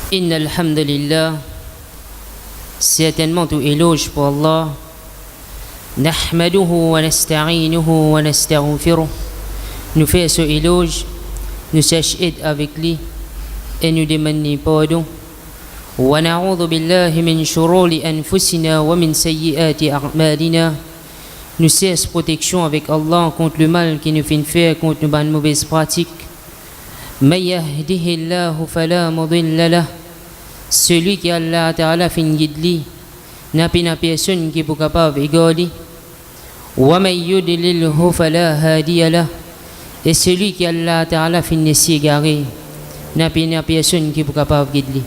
إن الحمد لله certainement tout éloge pour Allah نحمده ونستعينه ونستغفره nous fait ce éloge nous s'achète avec lui et nous demandons pardon ونعوذ بالله من شرور أنفسنا ومن سيئات أعمالنا nous cesse protection avec Allah contre le mal qui nous fait faire contre nos bonnes mauvaises pratiques من يهده الله فلا مضل له celui qui Allah Ta'ala fait guide lui n'a pas personne qui est capable d'égaler ومن يضلله فلا هادي له et celui qui Allah Ta'ala fait s'égarer n'a pas personne qui est capable de guider lui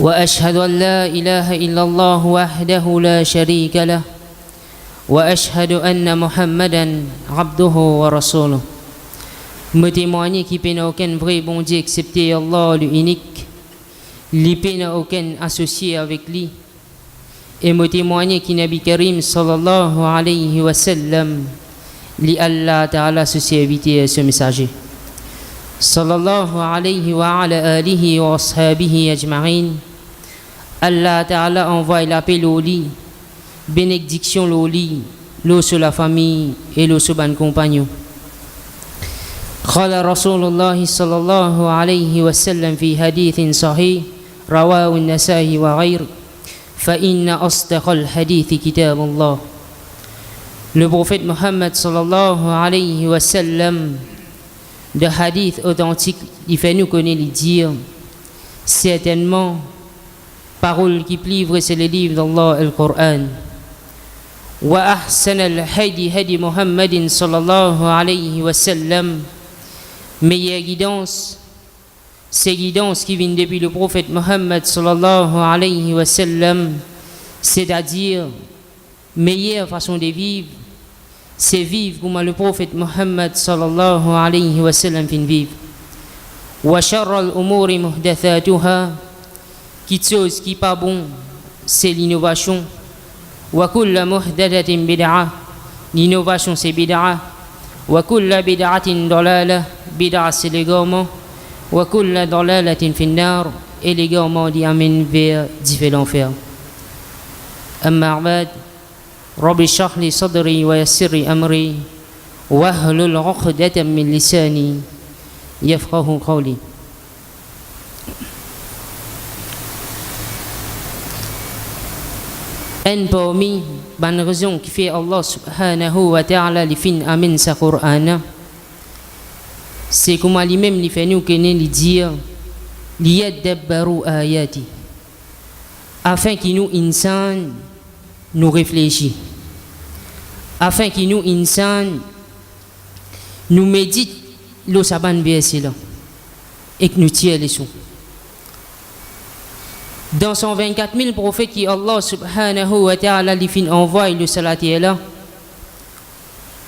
وأشهد أن لا إله إلا الله وحده لا شريك له وأشهد أن محمدا عبده ورسوله me témoigner qu'il n'y a aucun vrai bon Dieu excepté Allah l'unique, il n'y a aucun associé avec lui, et me témoigner qu'il Nabi Karim sallallahu alayhi wa sallam, li Allah ta'ala se serviteur et ce messager. Sallallahu alayhi wa ala alihi wa ashabihi ajma'in, Allah ta'ala envoie l'appel au lit, bénédiction au lit, l'eau sur la famille et l'eau sur les compagnons. قال رسول الله صلى الله عليه وسلم في حديث صحيح رواه النسائي وغيره فإن أصدق الحديث كتاب الله. Le prophète Mohammed sallallahu alayhi wa sallam de hadith authentique il fait nous connaître les dire certainement parole qui livre c'est le livre d'Allah le Coran wa ahsan al-hadi hadi Muhammadin sallallahu alayhi wa sallam meilleure guidance, c'est guidance qui vient depuis le prophète Mohammed sallallahu alayhi wa sallam, c'est-à-dire meilleure façon de vivre, c'est vivre comme le prophète Mohammed sallallahu alayhi wa sallam vient vivre. Wa sharra al-umuri muhdathatuha, qui chose qui pas bon, c'est l'innovation. Wa kulla muhdathatin bid'ah, l'innovation c'est bid'ah. Wa kulla bid'atin dalalah, bid'a c'est l'égarement, wa kulla dalalatin fin nar, et l'égarement d'y amène vers différents fers. Amma ba'd, Rabbi shrah li sadri wa yassir li amri wahlul 'uqdatan min lisani yafqahu qawli. Un parmi les raisons qui fait Allah subhanahu wa ta'ala li fin amin sa Qur'ana, c'est comme lui-même li fait nous connaître li dire li yadabbaru ayati, afin qu'il nous insan nous réfléchit, afin qu'il nous insan nous médite le saban verset là et que nous tire les sous. Dans son 24 000 prophètes qui Allah subhanahu wa ta'ala li fin envoie le salat là,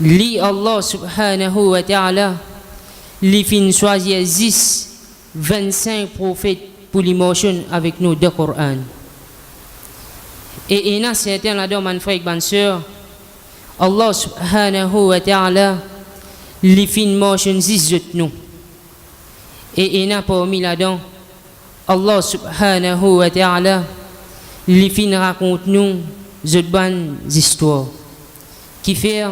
li Allah subhanahu wa ta'ala li fin choisir 25 prophètes pour l'émotion avec nous de Coran. Et il y a certains là-dedans, mon frère et ma soeur, Allah subhanahu wa ta'ala li fin motion 10 nous. Et il y a parmi là-dedans, Allah subhanahu wa ta'ala li fin raconte nous de bonnes histoires qui fait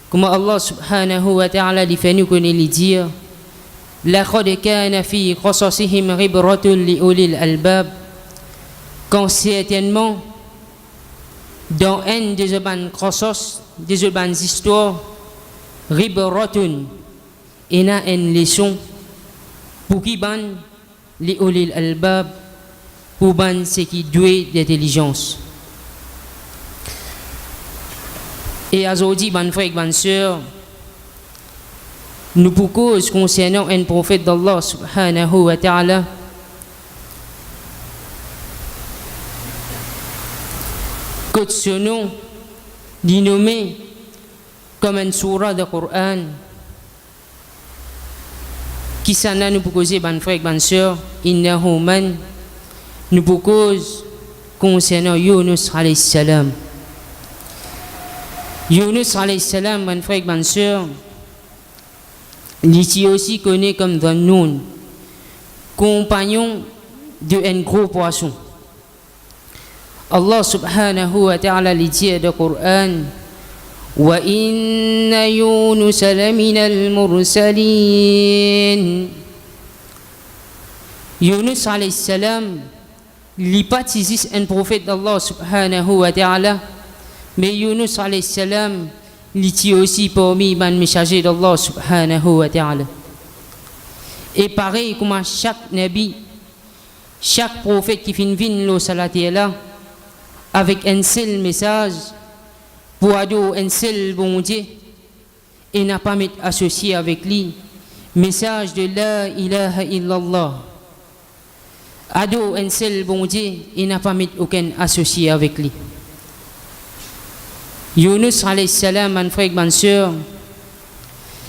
comme Allah subhanahu wa ta'ala li fait nous connaître les dire laqad kana fi qasasihim ibratun li ulil albab, quand certainement dans un des bonnes qasas des bonnes histoires ibratun il y a une leçon pour qui ban li ulil albab, pour ban ce qui doué d'intelligence. Et aujourd'hui, ban frère et ban sœur, nous pour cause concernant un prophète d'Allah subhanahu wa ta'ala, que ce nom dit nommé comme une surah de Coran, qui s'en a nous pour causer ban frère et ban sœur, innahu man, nous pour cause concernant Yunus alayhi salam. Yunus alayhi salam, ban frère et ban sœur, il est aussi connu comme Dhannoun, compagnon d'un gros poisson. Allah subhanahu wa ta'ala dit dans le Coran wa inna Yunus lamina al-mursalin. Yunus alayhi salam n'est pas un prophète d'Allah subhanahu wa ta'ala, mais Yunus alayhi salam était aussi parmi les messagers d'Allah subhanahu wa ta'ala. Et pareil comme chaque nabi, chaque prophète qui finit le salati là avec un seul message pour ado un seul bon Dieu et n'a pas mettre associé avec lui message de la ilaha illallah. Ado un seul bon Dieu et n'a pas mettre aucun associé avec lui. Yunus alayhi salam, mon frère, ma soeur,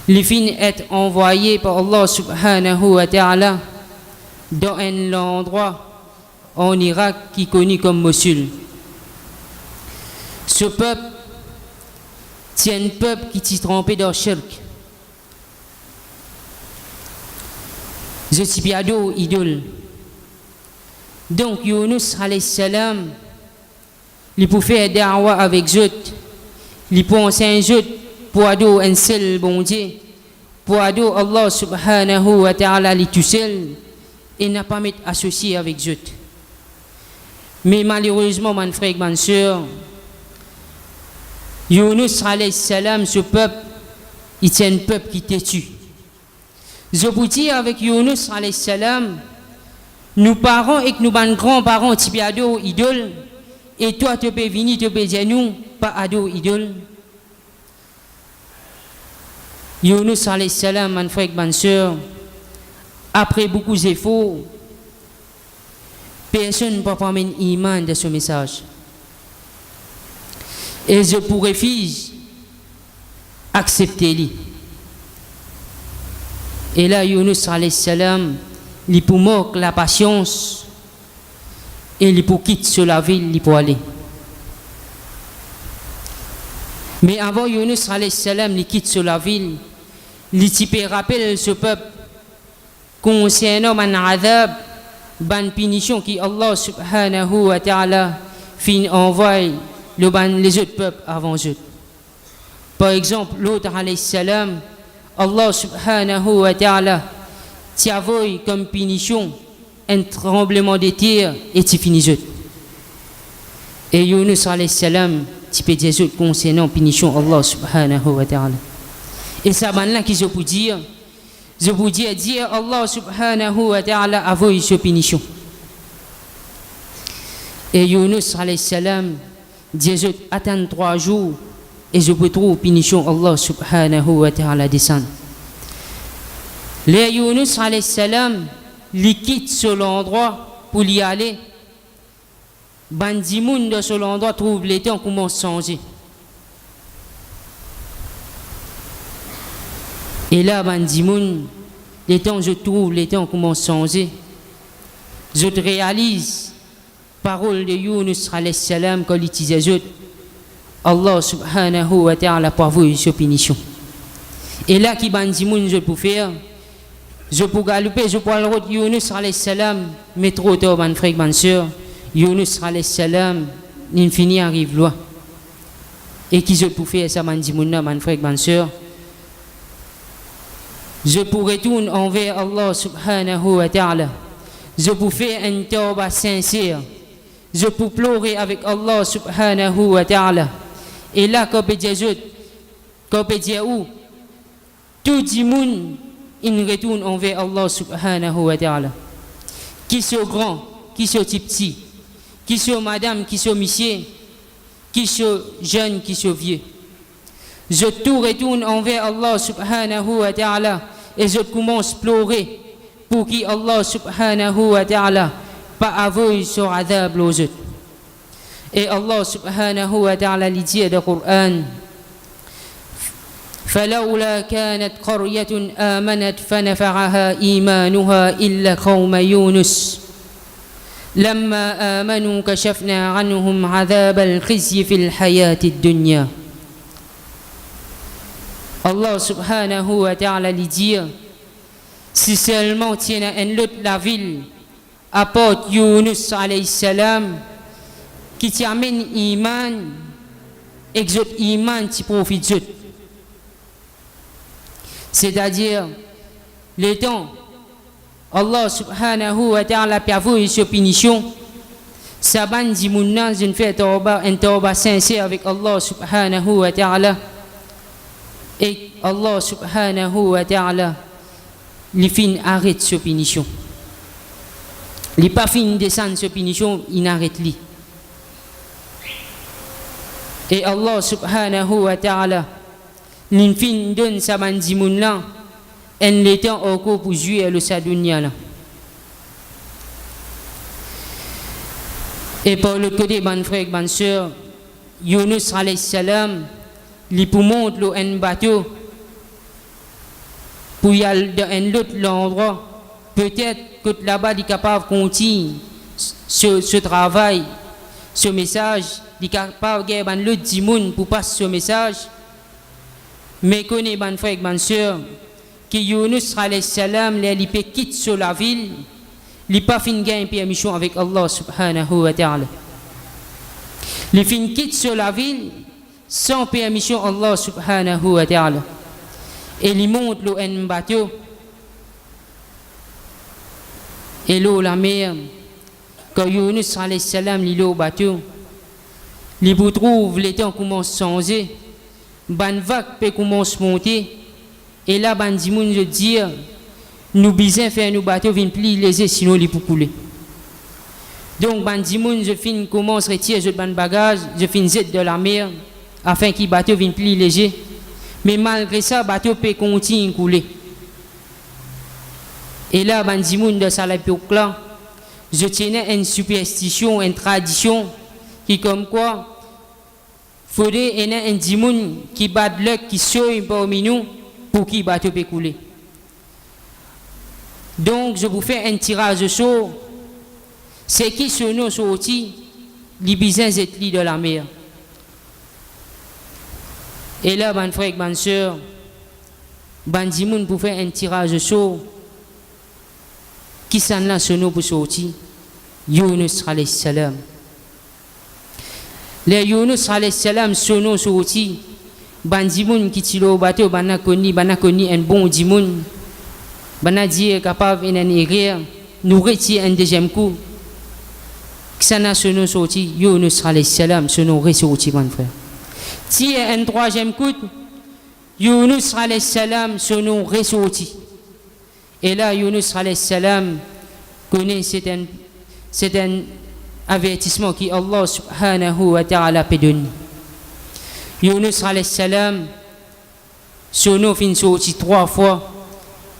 il finit être envoyé par Allah subhanahu wa ta'ala dans un endroit en Irak qui est connu comme Mossoul. Ce peuple, c'est un peuple qui s'est trompé dans le shirk. Je suis biado idole. Donc Yunus alayhi salam, il peut faire da'wa avec eux, il peut enseigner eux pour ado un seul bon Dieu, pour ado Allah subhanahu wa ta'ala li tout seul et n'a pas mettre associé avec eux. Mais malheureusement, mon frère, ma soeur, Yunus alayhi salam, ce peuple, il est un peuple qui têtu. Je vous dis avec Yunus alayhi salam, nous parents et nous grands-parents type ado idole, et toi tu peux venir te dire nous pas ado idole. Yunus alayhi salam, mon frère, ma soeur, après beaucoup d'efforts, personne ne peut prendre iman de ce message. Et je pourrais accepter lui. Et là, Yunus alayhi salam, il pour manquer la patience et il pour quitter sur la ville, il pour aller. Mais avant Yunus alayhi salam, il quitte sur la ville, il peut rappeler ce peuple concernant un adab, une punition qui Allah subhanahu wa ta'ala fin envoie les autres peuples avant eux. Par exemple, l'autre alayhi salam, Allah subhanahu wa ta'ala t'y envoie comme punition un tremblement de terre et t'y finis eux. Et Yunus alayhi salam, tu peux dire eux concernant punition Allah subhanahu wa ta'ala. Et ça maintenant qui je peux dire Allah subhanahu wa ta'ala a voulu ce punition. Et Yunus alayhi salam dit je attends 3 jours et je peux trouver punition Allah subhanahu wa ta'ala descendre. Les Yunus alayhi salam li quitte sur l'endroit pour y aller. Bandimoun de ce l'endroit trouve les temps commence à changer. Et là, Bandimoun, les temps je trouve les temps commence à changer. Je réalise parole de Yunus alayhi salam quand il disait Allah subhanahu wa ta'ala pour vous une punition. Et là qui Bandimoun je peux faire, je peux galoper, je peux aller route Yunus alayhi salam, mais trop tard, mon frère, ma soeur, Yunus alayhi salam, l'infini arrive loin. Et qui je peux faire ça, Bandimoun, mon frère, ma soeur, je pourrais retourner envers Allah subhanahu wa ta'ala. Je peux faire un tawbah sincère. Je peux pleurer avec Allah subhanahu wa ta'ala. Et là, quand on dit où tout le monde il retourne envers Allah subhanahu wa ta'ala. Qui sont grands, qui sont petits, qui sont madame, qui sont monsieur, qui sont jeunes, qui sont vieux. Je tout retourne envers Allah subhanahu wa ta'ala et je commence à pleurer pour que Allah subhanahu wa ta'ala pas avouer sur adab aux autres. Et Allah subhanahu wa ta'ala dit dans le Coran فلولا كانت قرية آمنت فنفعها إيمانها إلا قوم يونس لما آمنوا كشفنا عنهم عذاب الخزي في الحياة الدنيا. Allah subhanahu wa ta'ala lui dit si seulement tiens un autre la ville, apporte Yunus alayhi salam, qui t'amène iman, exauce iman, qui profite. C'est-à-dire, le temps, Allah subhanahu wa ta'ala a avoué sa punition. Saban di munna je fais un tauba sincère avec Allah subhanahu wa ta'ala. Et Allah subhanahu wa ta'ala, il fin arrête sa punition. Il pas fin descendre sa punition, il arrête lui. Et Allah subhanahu wa ta'ala, il fin donne saban di munna en l'étant au cours pour jouer le sadunia là. Et par le côté, ban frère, ban soeur, Yunus alayhi salam, il pour montre un bateau pour y aller dans un autre endroit. Peut-être que là-bas, il est capable de continuer ce travail, ce message, il est capable de faire l'autre dimoun pour passer ce message. Mais connaît ban frère, ban soeur, que Yunus alayhi salam, il peut quitter sur la ville. Il n'a pas fin gagner permission avec Allah subhanahu wa ta'ala. Il fin quitte sur la ville sans permission Allah subhanahu wa ta'ala. Et il monte un bateau. Et l'eau la mer. Quand Yunus alayhi salam il est au bateau, il vous trouve les temps commence à changer. Ban vague peut commencer à monter. Et là, ban dimoun je dire, nous bisons faire nos bateaux viennent plier les sinon les pour couler. Donc ban dimoun je fin commence retirer je ban bagage, je fin zette de la mer afin que bateau vienne plier léger. Mais malgré ça bateau peut continuer à couler. Et là ban dimoun de ça l'époque là, je tenais une superstition, une tradition qui comme quoi faudrait un dimoun qui bat le qui sauve parmi nous pour qui bateau peut couler. Donc, je vous fais un tirage de sort. C'est qui ce nom sorti, les bisins et de la mer. Et là, ban frère, ban soeur, ban dimoun pour faire un tirage de sort. Qui s'en là ce nom pour sortir? Yunus alayhi salam. Les Yunus alayhi salam, ce nom sorti. Ban dimoun qui tire au bateau, ban a connu un bon dimoun. Bana dit capable d'en écrire, nous retirer un deuxième coup. Ça n'a ce nom sorti, Yunus alayhi salam, ce nom ressorti, mon frère. Tirer un troisième coup, Yunus alayhi salam, ce nom ressorti. Et là, Yunus alayhi salam connaît c'est un avertissement qui Allah subhanahu wa ta'ala peut donner. Yunus alayhi salam, ce nom fin sorti 3 fois.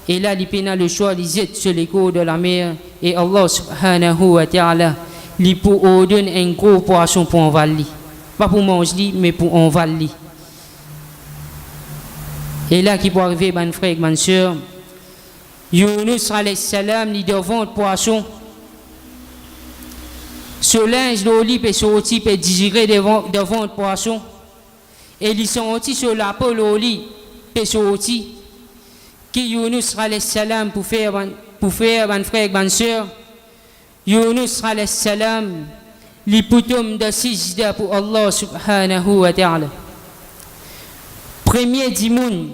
Et là, il a le choix, il jette sur les cours de la mer. Et Allah subhanahu wa ta'ala, il donne un gros poisson pour envaler. Pas pour manger, mais pour envaler. Et là, qui peut arriver, mon frère, ma soeur, Yunus alayhi salam, il devant le poisson. Ce linge, l'oli peut sortir, peut digérer devant le poisson. Et ils sont sortis sur la peau, l'oli peut sortir. Qui Yunus alayhi salam pour faire mon frère, ma soeur, Yunus alayhi salam, l'hypothèse de sijda pour Allah subhanahu wa ta'ala. Premier dimoun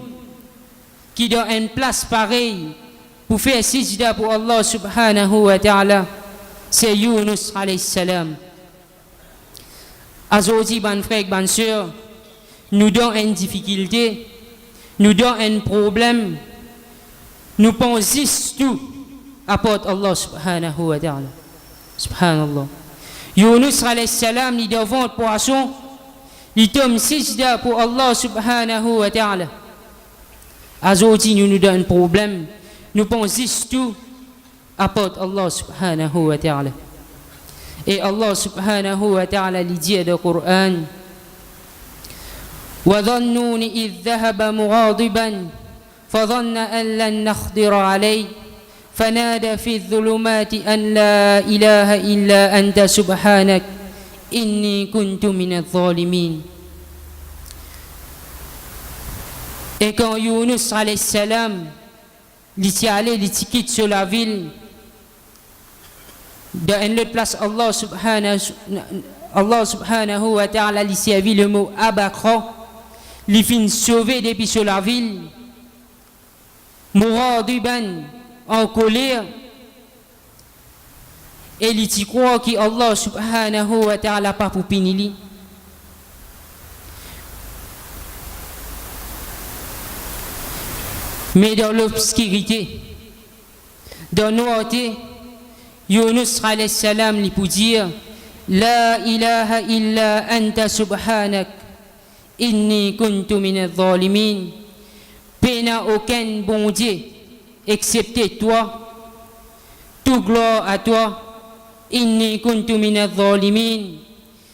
qui dans une place pareille pour faire sijda pour Allah subhanahu wa ta'ala, c'est Yunus alayhi salam. Aujourd'hui, mon frère, ma soeur, nous donnons une difficulté, nous donnons un problème. Nous pensons tout à part Allah subhanahu wa ta'ala. Subhanallah. Yunus alayhi salam, il devant le poisson, il tombe sijda pour Allah subhanahu wa ta'ala. Aujourd'hui, nous donnons un problème. Nous pensons tout à part Allah subhanahu wa ta'ala. Et Allah subhanahu wa ta'ala lui dit dans le Coran, وَظَنُّونِ إِذْ ذَهَبَ مُغَاضِبًا فظن أن لن نقدر عليه فنادى في الظلمات أن لا إله إلا أنت سبحانك إني كنت من الظالمين. Et quand Yunus alayhi salam il s'y allait, il quitte sur la ville. Dans une autre place, Allah subhanahu wa ta'ala, il s'y a vu le mot Abakra, il finit sauvé depuis sur la ville. Mouradiban, en colère. Et il y croit que Allah subhanahu wa ta'ala pas pour punir. Mais dans l'obscurité, dans noirté, Yunus alayhi salam lui pour dire La ilaha illa anta subhanak inni kuntu min adh-dhalimin. N'a aucun bon Dieu excepté toi. Tout gloire à toi. Inni kuntu min adh-dhalimin.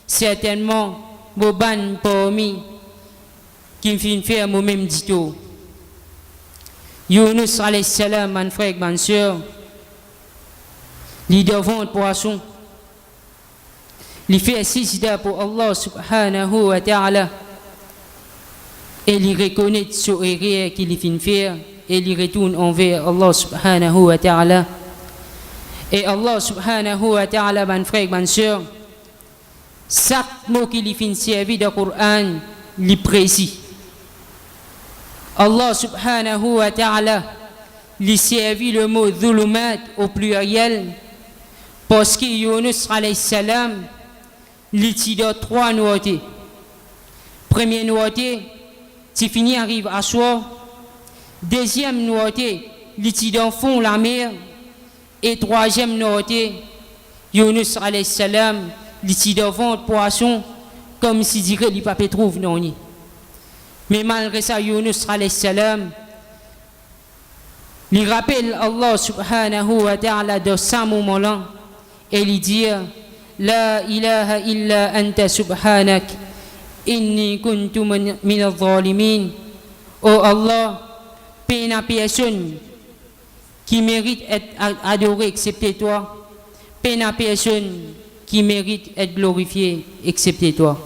Certainement, Boban parmi qui me fait faire moi-même dit tout. Yunus alayhi salam, mon frère, ma soeur, il devant le poisson, il fait sijda pour Allah subhanahu wa ta'ala, et il reconnaît ce erreur qu'il vient faire, et il retourne envers Allah subhanahu wa ta'ala. Et Allah subhanahu wa ta'ala, mon frère, ma soeur, chaque mot qu'il vient servir dans le Coran, il précis. Allah subhanahu wa ta'ala lui servit le mot dhulumat au pluriel parce que Yunus alayhi salam lui dit trois nouveautés. Première nouveauté, c'est fini arrive à soi. Deuxième nouveauté, lui dit dans fond la mer. Et troisième nouveauté, Yunus alayhi salam lui dit devant le poisson comme si dirait il pas trouve non ni. Mais malgré ça, Yunus alayhi salam, il rappelle Allah subhanahu wa ta'ala de ce moment-là et il dit La ilaha illa anta subhanak inni kuntu min adh-dhalimin. Oh Allah, peine personne qui mérite d'être adoré excepté toi, peine personne qui mérite d'être glorifié excepté toi.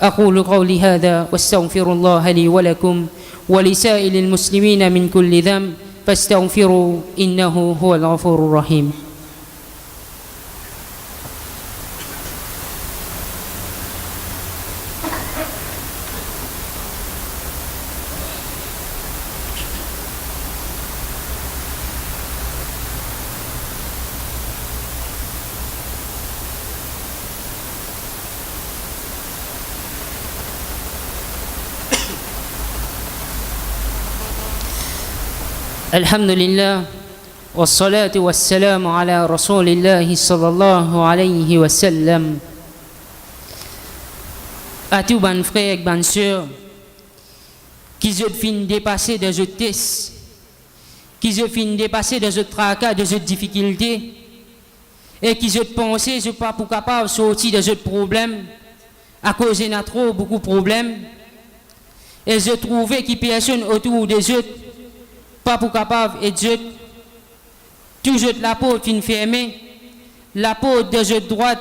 أقول قولي هذا واستغفر الله لي ولكم ولسائر المسلمين من كل ذنب فاستغفروا إنه هو الغفور الرحيم. الحمد لله والصلاة والسلام على رسول الله صلى الله عليه وسلم. À tous mes frères et mes sœurs qui ont fini dépasser des autres tests, qui ont fini dépasser des autres tracas, des autres difficultés, et qui ont pensé que je ne suis pas capable de sortir des autres problèmes à cause de trop beaucoup de problèmes, et je trouvais qu'il y a personne autour des autres pas pour capable et Dieu toujours la peau fin fermée, la peau de jeu de droite,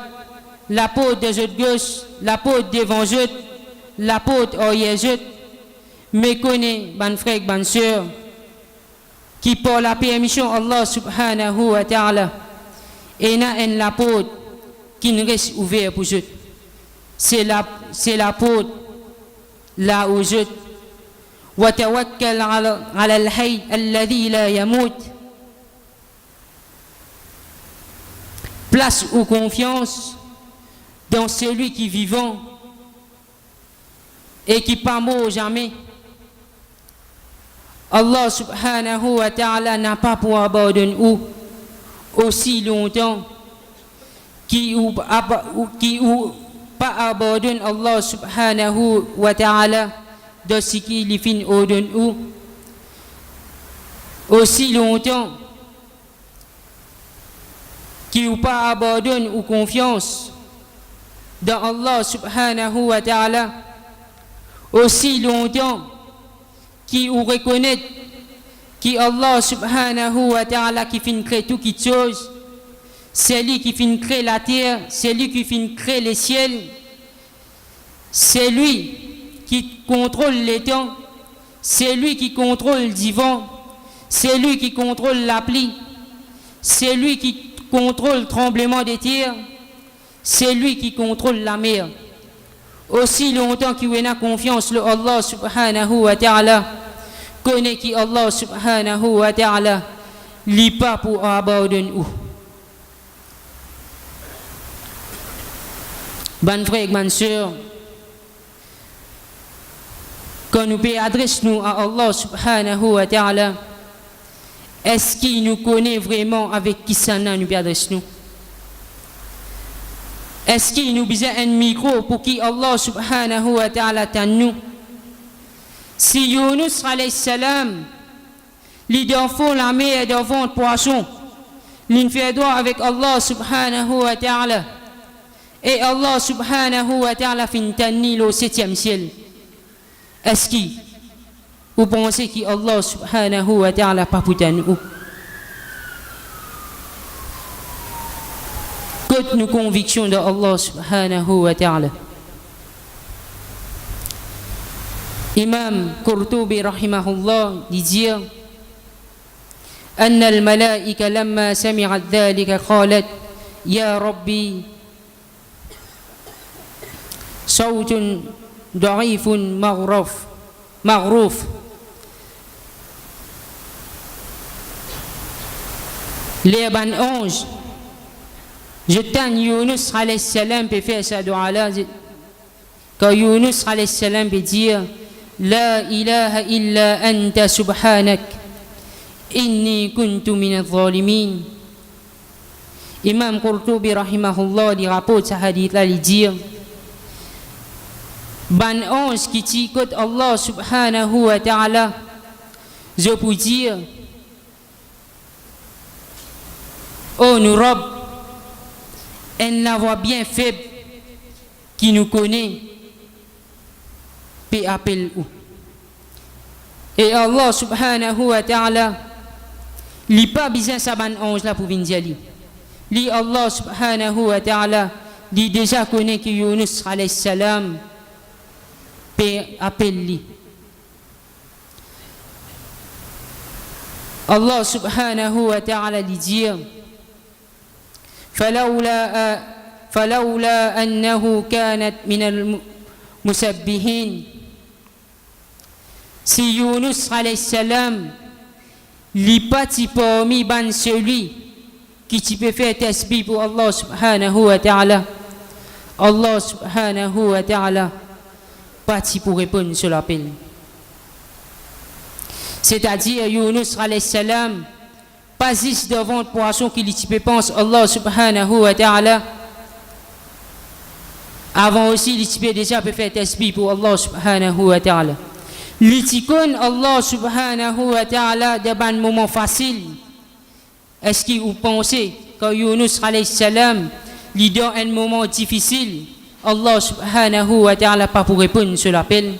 la peau de jeu de gauche, la peau devant jeu, la peau arrière jeu, mais connaît ban frère ban sœur qui par la permission Allah subhanahu wa ta'ala et na en la peau qui ne reste ouvert pour jeu, c'est la peau là où jeu وتوكل على الحي الذي لا يموت. Place ou confiance dans celui qui est vivant et qui pas mort jamais. Allah subhanahu wa ta'ala n'a pas pour abandonner ou aussi longtemps qui pas abandonne Allah subhanahu wa ta'ala de ce qu'il finit au donne ou aussi longtemps qui ou pas abandonne ou confiance dans Allah subhanahu wa ta'ala aussi longtemps qui ou reconnaît qui Allah subhanahu wa ta'ala qui finit créer tout qui chose, c'est lui qui finit créer la terre, c'est lui qui finit créer les ciels, c'est lui qui contrôle les temps, c'est lui qui contrôle le divan, c'est lui qui contrôle la pluie, c'est lui qui contrôle le tremblement des terres, c'est lui qui contrôle la mer. Aussi longtemps qu'il a confiance en Allah subhanahu wa ta'ala, connaît qui Allah subhanahu wa ta'ala, li pas pour abandonner ou. Ban frère, ban sœur, quand nous pouvons adresser nous à Allah subhanahu wa ta'ala, est-ce qu'il nous connaît vraiment avec qui ça nous peut adresser nous? Est-ce qu'il nous besoin un micro pour qui Allah subhanahu wa ta'ala t'a nous? Si Yunus alayhi salam, li devant la mer et devant le poisson, il fait droit avec Allah subhanahu wa ta'ala. Et Allah subhanahu wa ta'ala fin tanni au 7e ciel. Est-ce que vous pensez que Allah subhanahu wa ta'ala pas pour nous? Côte nos convictions de Allah subhanahu wa ta'ala. Imam Qurtubi rahimahullah dit أن الملائكة لما سمعت ذلك قالت يا ربي صوت ضعيف مغروف les ban anges je t'en Yunus alayhi salam peut faire sa dua là quand Yunus alayhi salam peut dire la ilaha illa anta subhanak inni kuntu min adh-dhalimin. Imam Qurtubi rahimahullah il rapporte ce hadith là il dit ban ange qui t'écoute Allah subhanahu wa ta'ala je peux dire oh nous Rabb elle la voix bien faible qui nous connaît puis appelle où et Allah subhanahu wa ta'ala li pas besoin sa ban ange là pour venir dire li Allah subhanahu wa ta'ala li déjà connaît que Yunus alayhi salam peut appeler Allah subhanahu wa ta'ala li dit فلولا أنه كانت من المسبحين si Yunus alayhi salam li pati parmi ban celui qui peut faire tasbih pour Allah subhanahu wa ta'ala Allah subhanahu wa ta'ala pati pour répondre sur l'appel c'est-à-dire Yunus alayhi salam pas juste devant le poisson qui peut penser Allah subhanahu wa ta'ala avant aussi il déjà peut faire tasbih pour Allah subhanahu wa ta'ala l'tikon Allah subhanahu wa ta'ala de ban moment facile est-ce que vous pensez que Yunus alayhi salam lui donne un moment difficile Allah subhanahu wa ta'ala pas pour répondre sur l'appel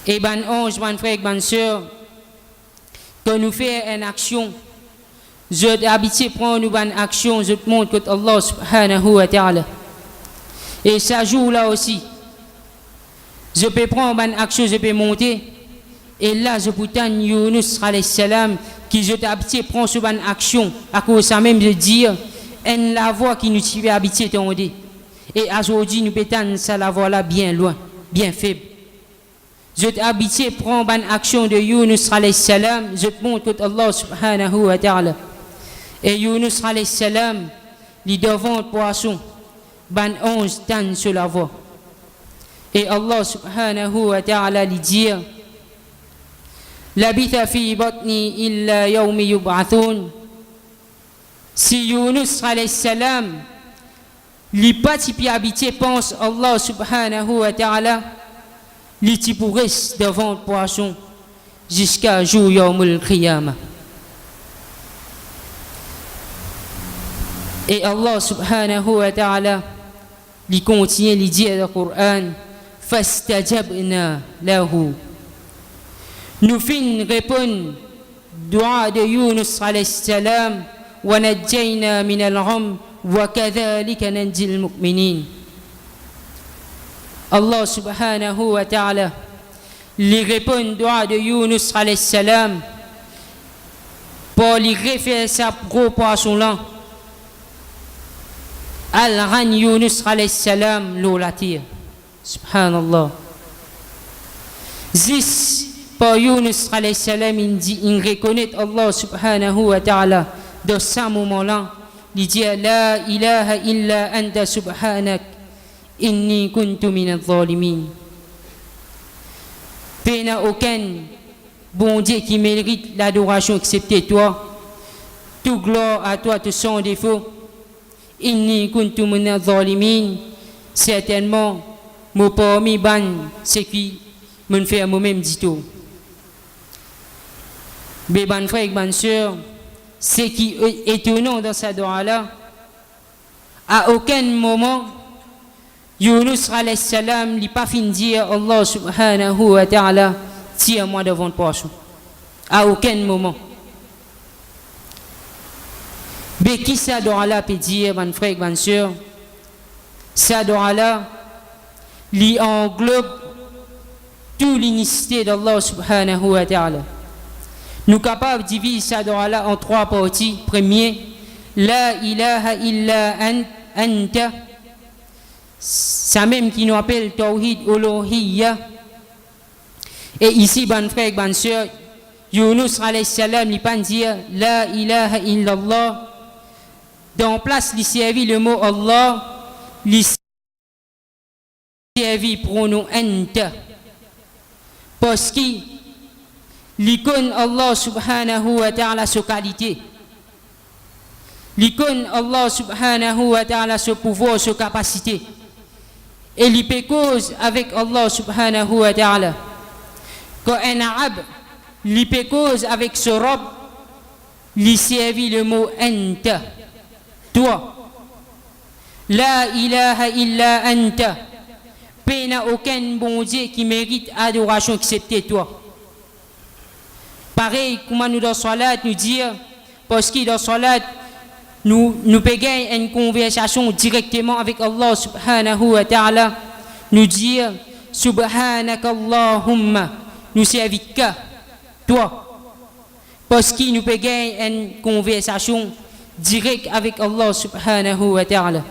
et ban ange ban frère ban sœur quand nous faisons une action je habitué prendre une action je te montre que Allah subhanahu wa ta'ala et ça joue là aussi je peux prendre une action je peux monter et là je peux t'en Yunus alayhi salam qui je t'habitué prendre sur une action à cause ça même de dire en la voix qui nous t'y habitué t'onder et aujourd'hui nous pétons ça la voix là bien loin bien faible je t'habitué prendre une action de Yunus alayhi salam je te montre que Allah subhanahu wa ta'ala et Yunus alayhi salam il devant le poisson ban ange tan sur la voie et Allah subhanahu wa ta'ala lui dit labitha fi batni illa yawmi yub'athun si Yunus alayhi salam li pas ti habité pense Allah subhanahu wa ta'ala li ti pour rester devant le poisson jusqu'à jour yawmul qiyamah et Allah subhanahu wa ta'ala li continue li dit dans le Coran fastajabna lahu nous fin répondre dua de Yunus alayhi salam wa najjayna min al-gham wa kadhalika nanjil mu'minin Allah subhanahu wa ta'ala li répond dua de Yunus alayhi salam pour lui refaire sa gros poisson là. Al-Ran Yunus alayhi salam l'eau la tire. Subhanallah. Zis pour Yunus alayhi salam il reconnaît Allah subhanahu wa ta'ala dans ce moment-là. Il dit La ilaha illa anta subhanak inni kuntu min al-zalimin. Pena aucun bon Dieu qui mérite l'adoration excepté toi. Tout gloire à toi, tout sans défaut. Inni kuntu min al-zalimin. Certainement, mon parmi ban, c'est qui me fait moi-même dit tout. Mais ban frère et ban sœur, ce qui est étonnant dans sa dua-là, à aucun moment, Yunus alayhi salam n'a pas fini de dire Allah subhanahu wa ta'ala, tire-moi devant le poisson. À aucun moment. Mais qui sa dua-là peut dire, mon frère et ma soeur, sa dua-là, lui englobe toute l'unicité d'Allah subhanahu wa ta'ala. Nous sommes capables de diviser sa dua-là en trois parties. Premier, La ilaha illa anta. Ça même qui nous appelle Tawhid Uluhiyya. Et ici, bon frère et bonne soeur, Yunus alayhi salam n'a pas dit La ilaha illallah. Dans place, il servit le mot Allah, il servit pronom anta. Parce que l'icône Allah subhanahu wa ta'ala sa qualité. L'icône Allah subhanahu wa ta'ala sa pouvoir, sa capacité. Et il peut cause avec Allah subhanahu wa ta'ala. Quand un arabe, il peut cause avec ce robe, il servit le mot anta. Toi. La ilaha illa anta. Il n'y a aucun bon Dieu qui mérite adoration excepté toi. Pareil, comme nous dans la salat, nous dire, parce que dans la salat, nous payons une conversation directement avec Allah subhanahu wa ta'ala, nous dire, Subhanakallahumma, nous servions qu'à toi. Parce que nous payons une conversation directe avec Allah subhanahu wa ta'ala.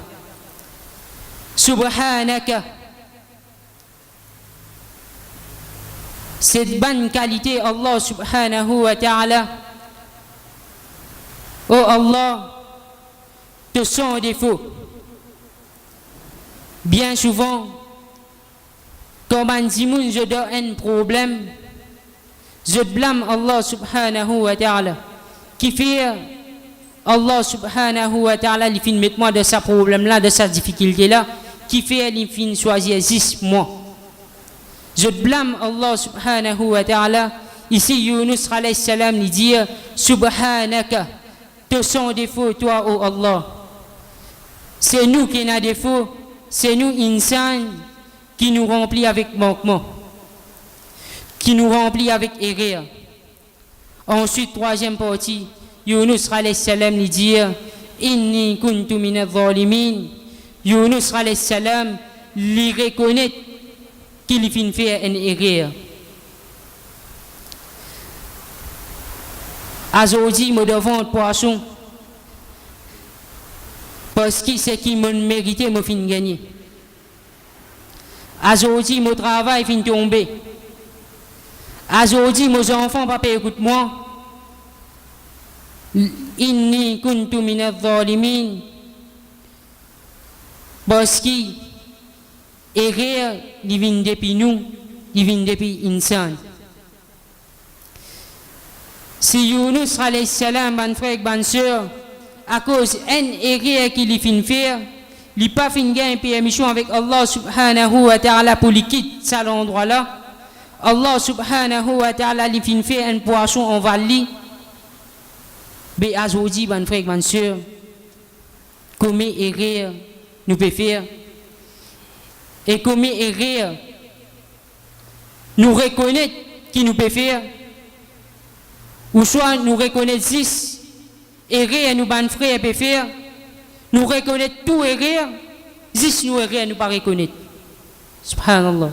Subhanaka. Cette bonne qualité, Allah subhanahu wa ta'ala, oh Allah, de son défaut. Bien souvent, quand on dit je donne un problème, je blâme Allah subhanahu wa ta'ala, qui fait Allah subhanahu wa ta'ala, il finit mettre moi de ce problème-là, de cette difficulté-là, qui fait il finit choisir 6 mois. Je blâme Allah subhanahu wa ta'ala. Ici, Yunus alayhi salam lui dit Subhanaka, de son défaut, toi, oh Allah. C'est nous qui avons défaut, c'est nous, insan, qui nous remplit avec manquement, qui nous remplit avec erreur. Ensuite, troisième partie, Yunus alayhi salam lui dit Inni kuntu min al-zalimin. Yunus alayhi salam lui reconnaît qu'il finit faire une erreur. Aujourd'hui, je devant le poisson parce que c'est qui m'a mérité, je fin gagner. Aujourd'hui, mon travail fin tomber. Aujourd'hui, mes enfants, papa, écoute-moi. Inni kuntu min al-zalimin. Parce que erreur, il vient depuis nous, il vient depuis l'insan. Si Yunus alayhi salam, mon frère et ma soeur, à cause d'une erreur qu'il fin faire, il n'a pas fin gagner permission avec Allah subhanahu wa ta'ala pour lui quitter cet endroit-là. Allah subhanahu wa ta'ala il fin faire un poisson en vallée. Mais aujourd'hui, mon frère et ma soeur, comme erreur nous pouvons faire? Et comme erreur, nous reconnaître qui nous peut faire, ou soit nous reconnaître 6 erreurs nous ban frère peut faire, nous reconnaître tout erreur, 6 nous erreurs nous pas reconnaître. Subhanallah.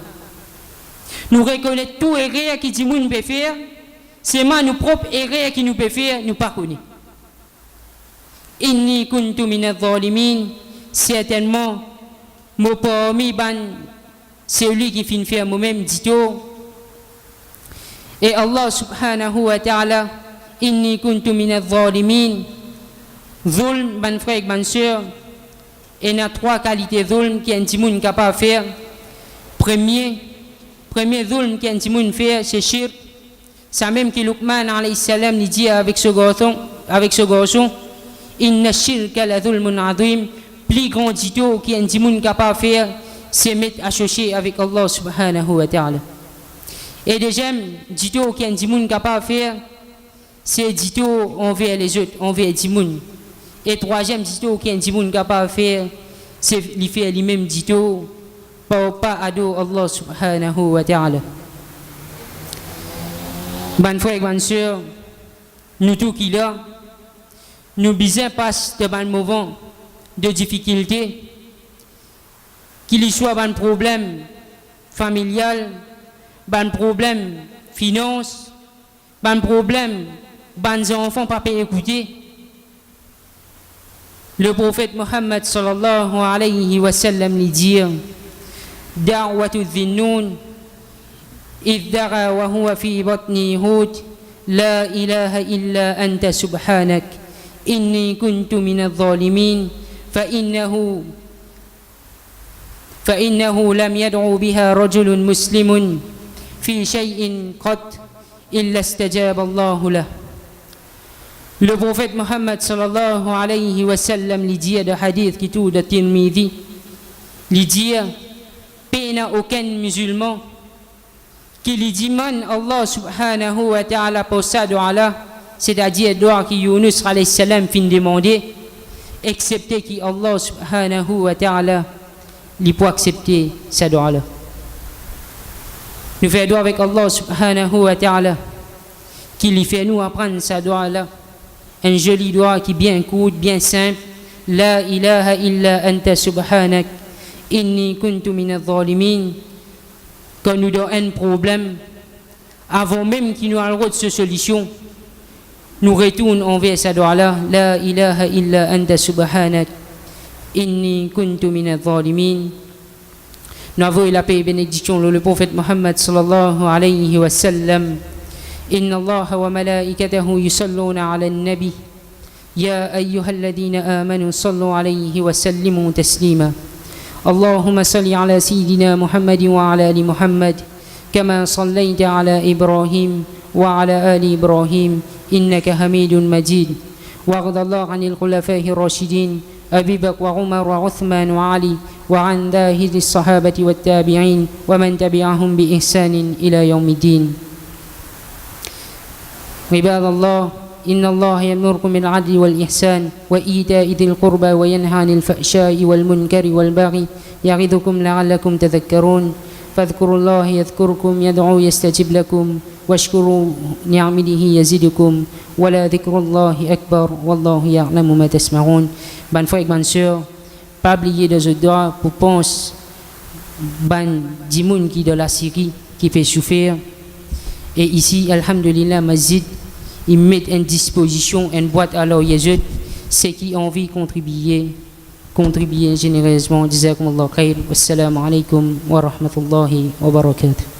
Nous reconnaître tout erreur qui dit moun peut faire, c'est moi nos propres erreurs qui nous peut faire, nous pas connaître. Inni kuntu minadh zalimin, certainement, mon parmi ban, c'est lui qui finit faire moi-même, dit-on. Et Allah subhanahu wa ta'ala, inni kuntu minadh zalimin, zulm, ban frère, ban sœur, il y a 3 qualités zulm qui un petit monde capable de faire. Premier zulm qui un petit monde faire, c'est shirk. Ça même que Luqman alayhi salam dit avec ce garçon, inna shirka la zulmun azim, plus grand dito qui un petit monde capable de faire, c'est mettre associé avec Allah subhanahu wa ta'ala. Et deuxième dito qui un petit monde capable de faire, c'est dito envers les autres, envers les gens. Et troisième dito qui est un petit monde capable de faire, c'est lui faire lui-même dito, pas ado Allah subhanahu wa ta'ala. Ban frère, ban sœur, nous tous qui là, nous besoin passe de ban moment de difficultés, qu'il y soit ban problème familial, ban problème finance, ban problème ban enfants pas écouter. Le prophète Mohammed sallallahu alayhi wa sallam lui dit Da'watu dhinnun idh da'a wa huwa fi batni hut la ilaha illa anta subhanak inni kuntu minadh zalimin فإنه لم يدعو بها رجل مسلم في شيء قط إلا استجاب الله له. Le prophète Mohammed sallallahu alayhi wa sallam lui dit de hadith qui tout de Tirmidhi, lui dit il n'y a aucun musulman qui lui dit man Allah subhanahu wa ta'ala pour sa doua, c'est-à-dire doua qui Yunus alayhi salam fin demander, excepté qui Allah subhanahu wa ta'ala lui peut accepter sa doua. Nous faisons doua avec Allah subhanahu wa ta'ala qui lui fait nous apprendre sa doua là. Un joli doigt qui bien court, bien simple. La ilaha illa anta subhanak inni kuntu minadh zalimin. Quand nous avons un problème, avant même qu'il nous ait de cette solution, nous retournons envers sa doigt là. La ilaha illa anta subhanak inni kuntu minadh zalimin. Nous avons la paix et bénédiction le prophète Mohammed sallallahu alayhi wa sallam. إن الله وملائكته يصلون على النبي يا أيها الذين آمنوا صلوا عليه وسلموا تسليما اللهم صل على سيدنا محمد وعلى آل محمد كما صليت على إبراهيم وعلى آل إبراهيم إنك حميد مجيد وارض الله عن الخلفاء الراشدين أبي بكر وعمر وعثمان وعلي وعن ذاهب الصحابة والتابعين ومن تبعهم بإحسان إلى يوم الدين عباد الله إن الله يأمركم بالعدل والإحسان وإيتاء ذي القربى وينهى عن الفحشاء والمنكر والبغي يعظكم لعلكم تذكرون فاذكروا الله يذكركم يدعو يستجب لكم واشكروا نعمته يزدكم ولا ذكر الله أكبر والله يعلم ما تسمعون. Ban frère, ban sœur, pas oublier de ce doigt pour penser ban dimoun qui de la Syrie qui fait souffrir. Et ici, alhamdulillah, Masjid, ils mettent en disposition une boîte à leur yézut, ceux qui ont envie de contribuer généreusement. Jazakumullah khair. Wassalamu alaikum wa rahmatullahi wa barakatuh.